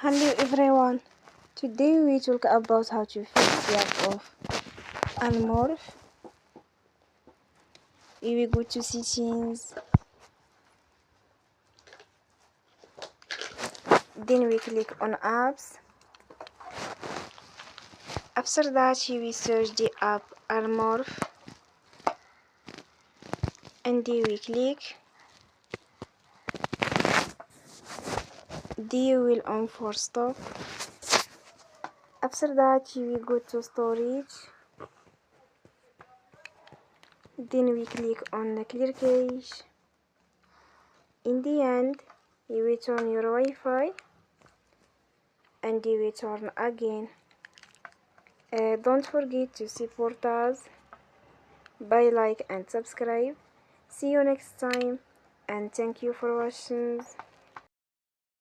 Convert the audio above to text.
Hello everyone, today we talk about how to fix the app of Morph. We will go to settings, then we click on apps. After that we search the app Morph and then we click. Then we will on Forcestop. After that we go to storage, then we click on the clear cache. In the end you will turn your Wi-Fi and you will turn again. Don't forget to support us by like and subscribe. See you next time and thank you for watching.